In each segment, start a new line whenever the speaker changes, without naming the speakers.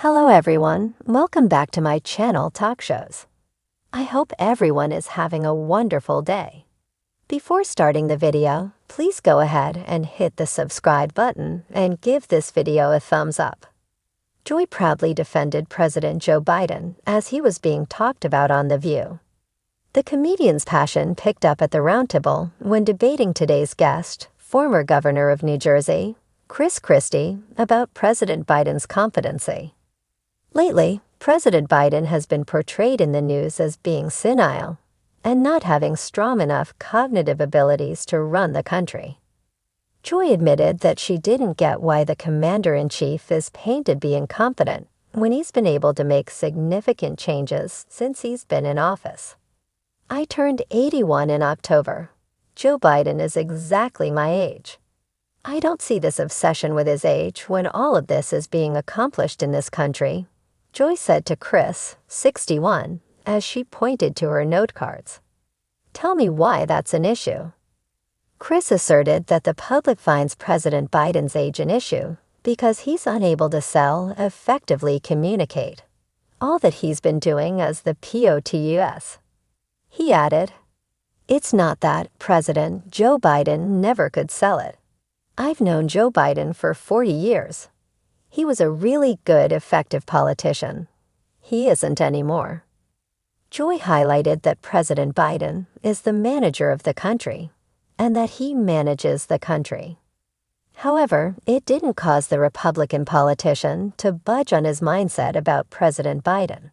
Hello everyone, welcome back to my channel Talk Shows. I hope everyone is having a wonderful day. Before starting the video, please go ahead and hit the subscribe button and give this video a thumbs up. Joy proudly defended President Joe Biden as he was being talked about on The View. The comedian's passion picked up at the roundtable when debating today's guest, former governor of New Jersey, Chris Christie, about President Biden's competency. Lately, President Biden has been portrayed in the news as being senile and not having strong enough cognitive abilities to run the country. Joy admitted that she didn't get why the commander-in-chief is painted being incompetent when he's been able to make significant changes since he's been in office. I turned 81 in October. Joe Biden is exactly my age. I don't see this obsession with his age when all of this is being accomplished in this country, Joy said to Chris, 61, as she pointed to her note cards. Tell me why that's an issue. Chris asserted that the public finds President Biden's age an issue because he's unable to effectively communicate all that he's been doing as the POTUS. He added, "It's not that President Joe Biden never could sell it. I've known Joe Biden for 40 years. He was a really good, effective politician. He isn't anymore." Joy highlighted that President Biden is the manager of the country and that he manages the country. However, it didn't cause the Republican politician to budge on his mindset about President Biden.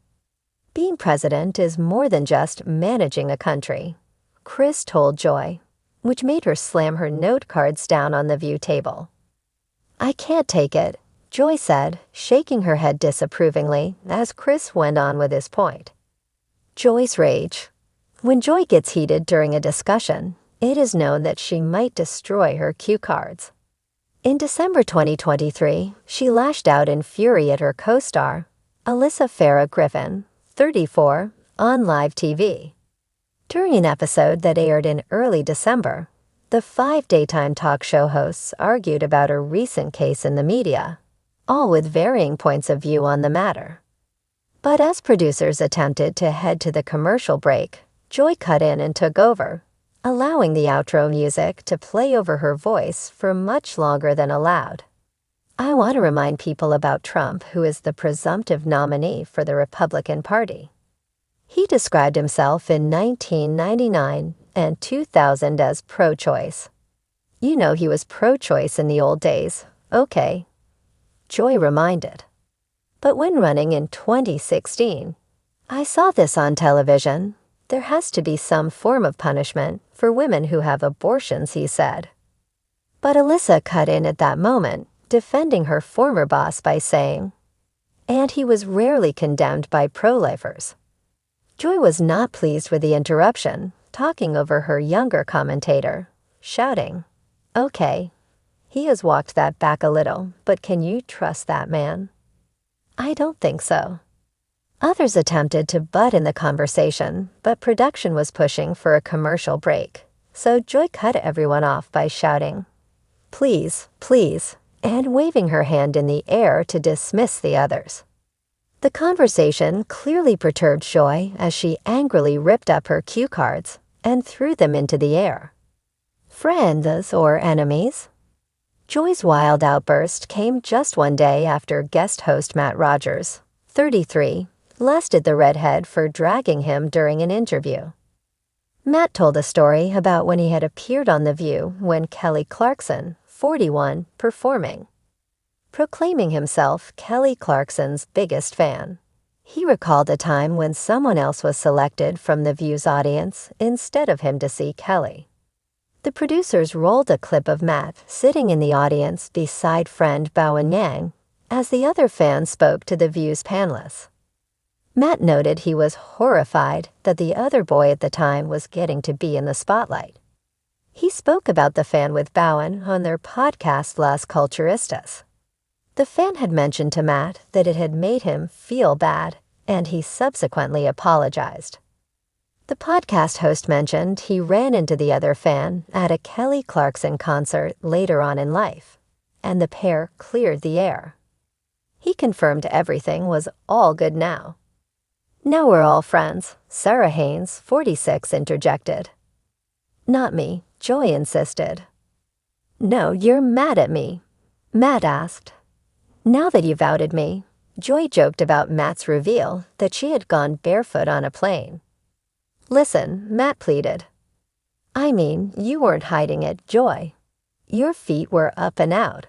Being president is more than just managing a country, Chris told Joy, which made her slam her note cards down on the view table. "I can't take it," Joy said, shaking her head disapprovingly as Chris went on with his point. Joy's rage. When Joy gets heated during a discussion, it is known that she might destroy her cue cards. In December 2023, she lashed out in fury at her co-star, Alyssa Farah Griffin, 34, on live TV. During an episode that aired in early December, the 5 daytime talk show hosts argued about a recent case in the media, all with varying points of view on the matter. But as producers attempted to head to the commercial break, Joy cut in and took over, allowing the outro music to play over her voice for much longer than allowed. "I want to remind people about Trump, who is the presumptive nominee for the Republican Party. He described himself in 1999 and 2000 as pro-choice. You know he was pro-choice in the old days, okay?" Joy reminded. "But when running in 2016, I saw this on television. There has to be some form of punishment for women who have abortions," he said. But Alyssa cut in at that moment, defending her former boss by saying, "And he was rarely condemned by pro-lifers." Joy was not pleased with the interruption, talking over her younger commentator, shouting, "Okay, he has walked that back a little, but can you trust that man?" "I don't think so." Others attempted to butt in the conversation, but production was pushing for a commercial break, so Joy cut everyone off by shouting, "Please, please," and waving her hand in the air to dismiss the others. The conversation clearly perturbed Joy as she angrily ripped up her cue cards and threw them into the air. Friends or enemies? Joy's wild outburst came just one day after guest host Matt Rogers, 33, lasted the redhead for dragging him during an interview. Matt told a story about when he had appeared on The View when Kelly Clarkson, 41, performing. Proclaiming himself Kelly Clarkson's biggest fan, he recalled a time when someone else was selected from The View's audience instead of him to see Kelly. The producers rolled a clip of Matt sitting in the audience beside friend Bowen Yang as the other fan spoke to The View's panelists. Matt noted he was horrified that the other boy at the time was getting to be in the spotlight. He spoke about the fan with Bowen on their podcast Las Culturistas. The fan had mentioned to Matt that it had made him feel bad, and he subsequently apologized. The podcast host mentioned he ran into the other fan at a Kelly Clarkson concert later on in life, and the pair cleared the air. He confirmed everything was all good now. "Now we're all friends," Sarah Haynes, 46, interjected. "Not me," Joy insisted. "No, you're mad at me," Matt asked. "Now that you've outed me," Joy joked about Matt's reveal that she had gone barefoot on a plane. "Listen," Matt pleaded. "I mean, you weren't hiding it, Joy. Your feet were up and out."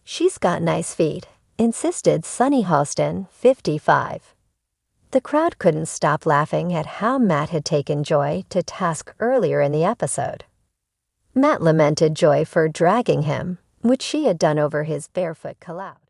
"She's got nice feet," insisted Sunny Halston, 55. The crowd couldn't stop laughing at how Matt had taken Joy to task earlier in the episode. Matt lamented Joy for dragging him, which she had done over his barefoot collapse.